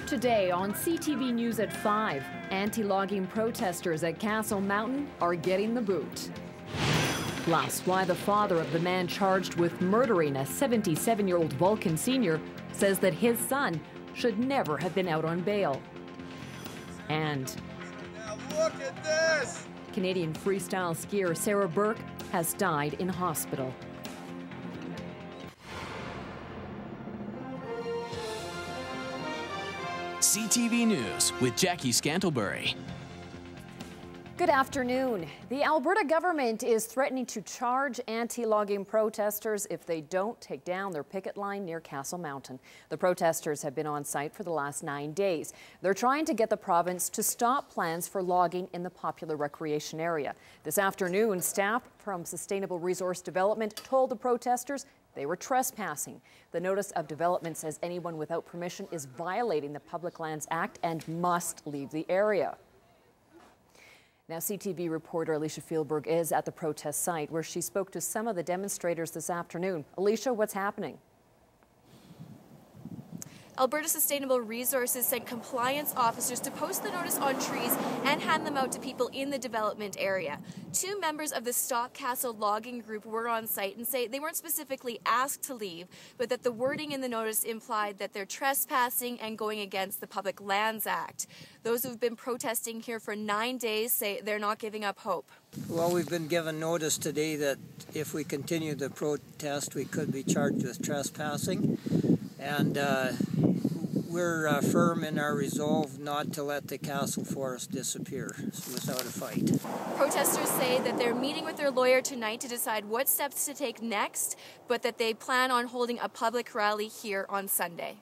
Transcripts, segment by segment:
Today on CTV News at 5, anti-logging protesters at Castle Mountain are getting the boot. Plus, why the father of the man charged with murdering a 77-year-old Vulcan senior says that his son should never have been out on bail. And now look at this! Canadian freestyle skier Sarah Burke has died in hospital. CTV News with Jackie Scantlebury. Good afternoon. The Alberta government is threatening to charge anti-logging protesters if they don't take down their picket line near Castle Mountain. The protesters have been on site for the last 9 days. They're trying to get the province to stop plans for logging in the popular recreation area. This afternoon, staff from Sustainable Resource Development told the protesters they were trespassing. The notice of development says anyone without permission is violating the Public Lands Act and must leave the area. Now, CTV reporter Alicia Fieldberg is at the protest site where she spoke to some of the demonstrators this afternoon. Alicia, what's happening? Alberta Sustainable Resources sent compliance officers to post the notice on trees and hand them out to people in the development area. 2 members of the Stop Castle logging group were on site and say they weren't specifically asked to leave, but that the wording in the notice implied that they're trespassing and going against the Public Lands Act. Those who've been protesting here for 9 days say they're not giving up hope. Well, we've been given notice today that if we continue the protest, we could be charged with trespassing. And we're firm in our resolve not to let the Castle Forest disappear without a fight. Protesters say that they're meeting with their lawyer tonight to decide what steps to take next, but that they plan on holding a public rally here on Sunday.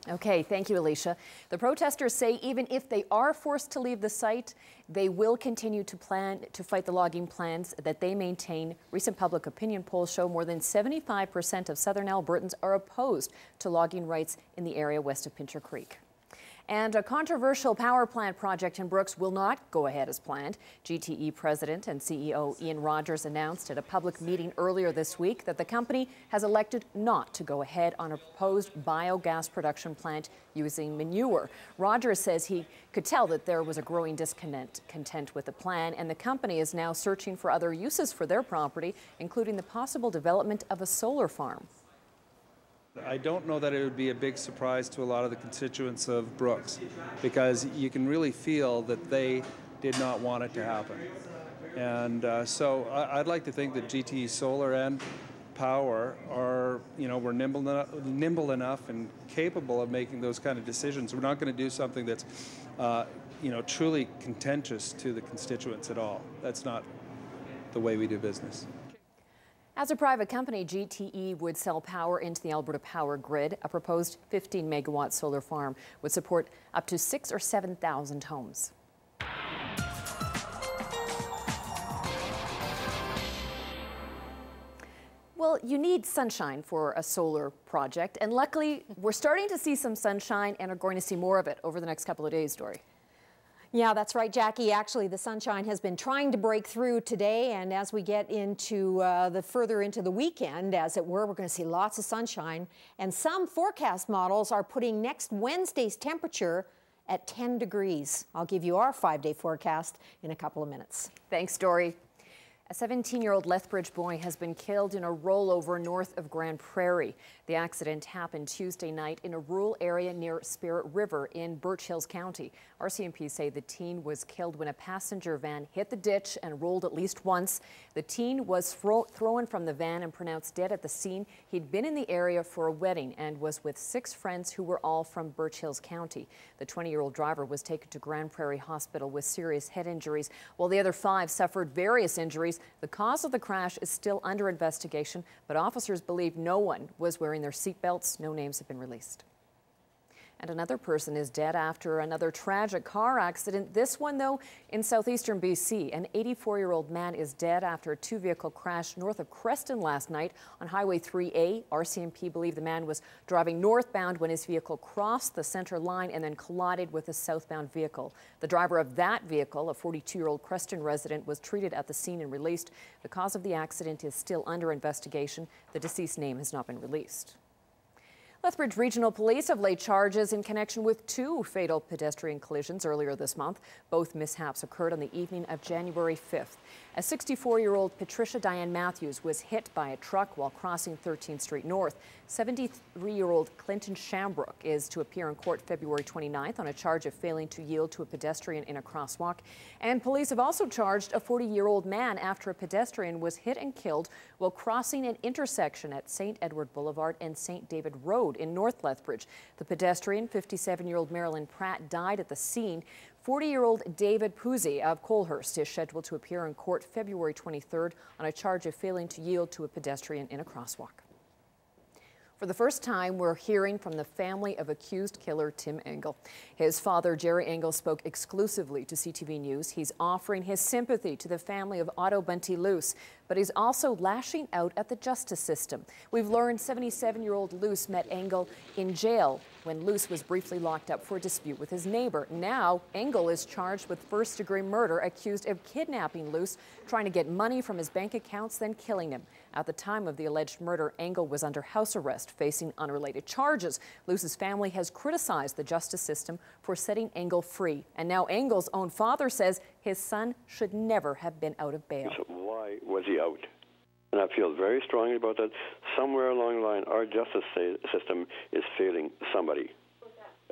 Okay, thank you, Alicia. The protesters say even if they are forced to leave the site, they will continue to fight the logging plans that they maintain. Recent public opinion polls show more than 75% of Southern Albertans are opposed to logging rights in the area west of Pincher Creek. And a controversial power plant project in Brooks will not go ahead as planned. GTE President and CEO Ian Rogers announced at a public meeting earlier this week that the company has elected not to go ahead on a proposed biogas production plant using manure. Rogers says he could tell that there was a growing discontent with the plan, and the company is now searching for other uses for their property, including the possible development of a solar farm. I don't know that it would be a big surprise to a lot of the constituents of Brooks, because you can really feel that they did not want it to happen. And so I'd like to think that GTE Solar and Power are, we're nimble enough and capable of making those kind of decisions. We're not going to do something that's, truly contentious to the constituents at all. That's not the way we do business. As a private company, GTE would sell power into the Alberta power grid. A proposed 15-megawatt solar farm would support up to 6,000 or 7,000 homes. Well, you need sunshine for a solar project, and luckily, we're starting to see some sunshine and are going to see more of it over the next couple of days, Dory. Yeah, that's right, Jackie. Actually, the sunshine has been trying to break through today, and as we get into further into the weekend, as it were, we're going to see lots of sunshine. And some forecast models are putting next Wednesday's temperature at 10 degrees. I'll give you our 5-day forecast in a couple of minutes. Thanks, Dory. A 17-year-old Lethbridge boy has been killed in a rollover north of Grand Prairie. The accident happened Tuesday night in a rural area near Spirit River in Birch Hills County. RCMP say the teen was killed when a passenger van hit the ditch and rolled at least once. The teen was thrown from the van and pronounced dead at the scene. He'd been in the area for a wedding and was with 6 friends who were all from Birch Hills County. The 20-year-old driver was taken to Grand Prairie Hospital with serious head injuries, while the other 5 suffered various injuries. The cause of the crash is still under investigation, but officers believe no one was wearing their seatbelts. No names have been released. And another person is dead after another tragic car accident. This one, though, in southeastern BC. An 84-year-old man is dead after a 2-vehicle crash north of Creston last night on Highway 3A. RCMP believe the man was driving northbound when his vehicle crossed the center line and then collided with a southbound vehicle. The driver of that vehicle, a 42-year-old Creston resident, was treated at the scene and released. The cause of the accident is still under investigation. The deceased name has not been released. Lethbridge Regional Police have laid charges in connection with 2 fatal pedestrian collisions earlier this month. Both mishaps occurred on the evening of January 5th. A 64-year-old Patricia Diane Matthews was hit by a truck while crossing 13th Street North. 73-year-old Clinton Shambrook is to appear in court February 29th on a charge of failing to yield to a pedestrian in a crosswalk. And police have also charged a 40-year-old man after a pedestrian was hit and killed while crossing an intersection at St. Edward Boulevard and St. David Road in North Lethbridge. The pedestrian, 57-year-old Marilyn Pratt, died at the scene. 40-year-old David Puzzi of Colehurst is scheduled to appear in court February 23rd on a charge of failing to yield to a pedestrian in a crosswalk. For the first time, we're hearing from the family of accused killer Tim Engel. His father, Jerry Engel, spoke exclusively to CTV News. He's offering his sympathy to the family of Otto Bunty Luce, but he's also lashing out at the justice system. We've learned 77-year-old Luce met Engel in jail when Luce was briefly locked up for a dispute with his neighbor. Now, Engel is charged with first-degree murder, accused of kidnapping Luce, trying to get money from his bank accounts, then killing him. At the time of the alleged murder, Engel was under house arrest, facing unrelated charges. Luce's family has criticized the justice system for setting Engel free. And now Engel's own father says his son should never have been out of bail. So why was he out? And I feel very strongly about that. Somewhere along the line, our justice system is failing somebody.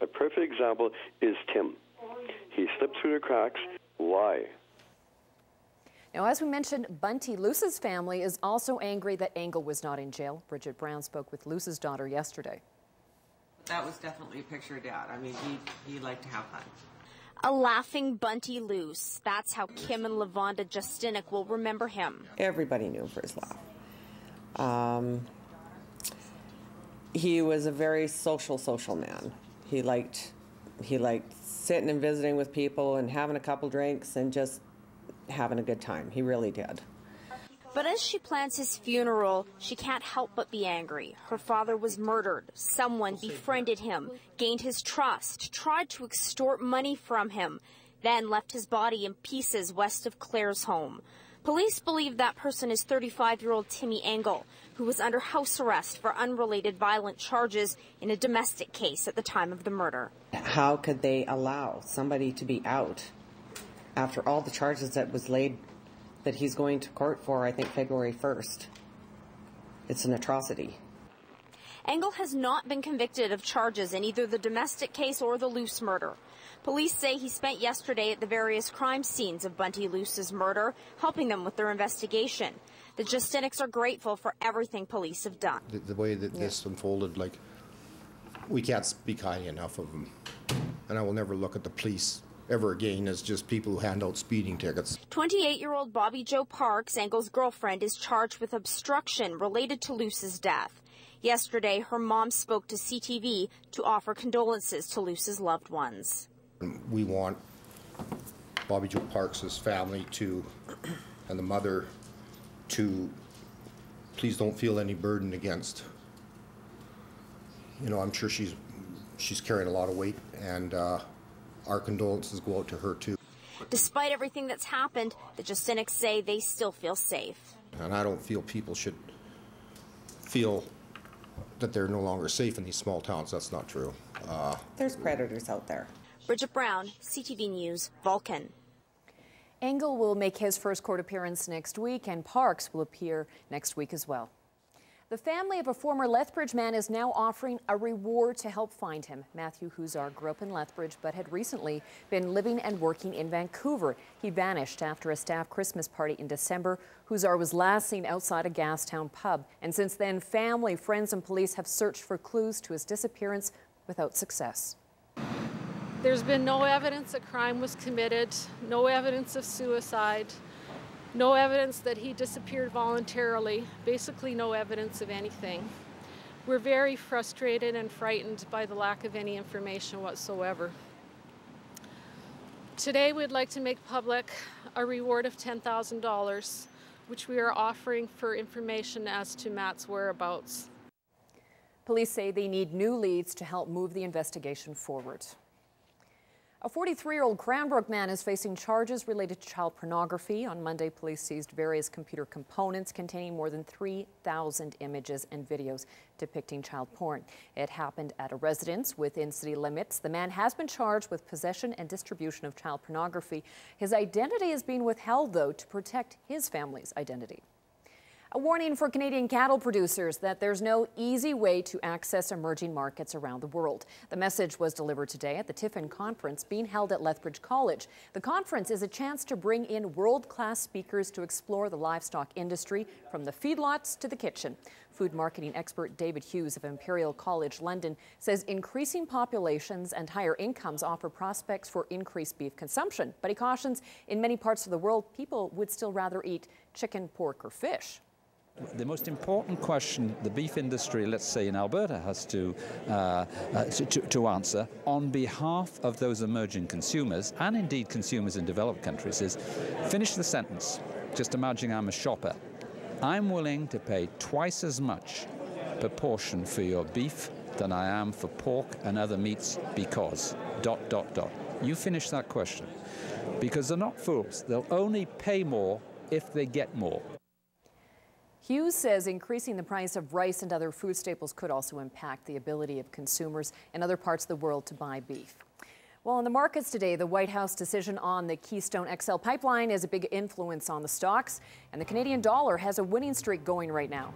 A perfect example is Tim. He slipped through the cracks. Why? Now, as we mentioned, Bunty Luce's family is also angry that Engel was not in jail. Bridget Brown spoke with Luce's daughter yesterday. That was definitely a picture of Dad. I mean, he liked to have fun. A laughing Bunty Luce. That's how Kim and Lavonda Justinic will remember him. Everybody knew him for his laugh. He was a very social man. He liked sitting and visiting with people and having a couple drinks and just having a good time. He really did. But as she plans his funeral, she can't help but be angry. Her father was murdered. Someone befriended him, gained his trust, tried to extort money from him, then left his body in pieces west of Claire's home. Police believe that person is 35-year-old Timmy Engel, who was under house arrest for unrelated violent charges in a domestic case at the time of the murder. How could they allow somebody to be out after all the charges that was laid that he's going to court for, I think, February 1st? It's an atrocity. Engel has not been convicted of charges in either the domestic case or the Luce murder. Police say he spent yesterday at the various crime scenes of Bunty Luce's murder, helping them with their investigation. The Justinics are grateful for everything police have done. The way that this unfolded, like, we can't speak highly enough of them. And I will never look at the police ever again as just people who hand out speeding tickets. 28-year-old Bobby Jo Parks, Engel's girlfriend, is charged with obstruction related to Luce's death. Yesterday, her mom spoke to CTV to offer condolences to Luce's loved ones. We want Bobby Jo Parks' family and the mother to please don't feel any burden against. You know, I'm sure she's carrying a lot of weight, and our condolences go out to her too. Despite everything that's happened, the Justinics say they still feel safe. And I don't feel people should feel that they're no longer safe in these small towns. That's not true. There's predators out there. Bridget Brown, CTV News, Vulcan. Engel will make his first court appearance next week, and Parks will appear next week as well. The family of a former Lethbridge man is now offering a reward to help find him. Matthew Huzar grew up in Lethbridge but had recently been living and working in Vancouver. He vanished after a staff Christmas party in December. Huzar was last seen outside a Gastown pub, and since then family, friends and police have searched for clues to his disappearance without success. There's been no evidence a crime was committed, no evidence of suicide, no evidence that he disappeared voluntarily, basically no evidence of anything. We're very frustrated and frightened by the lack of any information whatsoever. Today we'd like to make public a reward of $10,000, which we are offering for information as to Matt's whereabouts. Police say they need new leads to help move the investigation forward. A 43-year-old Cranbrook man is facing charges related to child pornography. On Monday, police seized various computer components containing more than 3,000 images and videos depicting child porn. It happened at a residence within city limits. The man has been charged with possession and distribution of child pornography. His identity is being withheld, though, to protect his family's identity. A warning for Canadian cattle producers that there's no easy way to access emerging markets around the world. The message was delivered today at the Tiffin Conference being held at Lethbridge College. The conference is a chance to bring in world-class speakers to explore the livestock industry from the feedlots to the kitchen. Food marketing expert David Hughes of Imperial College London says increasing populations and higher incomes offer prospects for increased beef consumption. But he cautions in many parts of the world, people would still rather eat chicken, pork, or fish. The most important question the beef industry, let's say in Alberta, has to answer on behalf of those emerging consumers, and indeed consumers in developed countries, is finish the sentence. Just imagine I'm a shopper. I'm willing to pay twice as much per portion for your beef than I am for pork and other meats because ... You finish that question. Because they're not fools. They'll only pay more if they get more. Hughes says increasing the price of rice and other food staples could also impact the ability of consumers in other parts of the world to buy beef. Well, in the markets today, the White House decision on the Keystone XL pipeline is a big influence on the stocks, and the Canadian dollar has a winning streak going right now.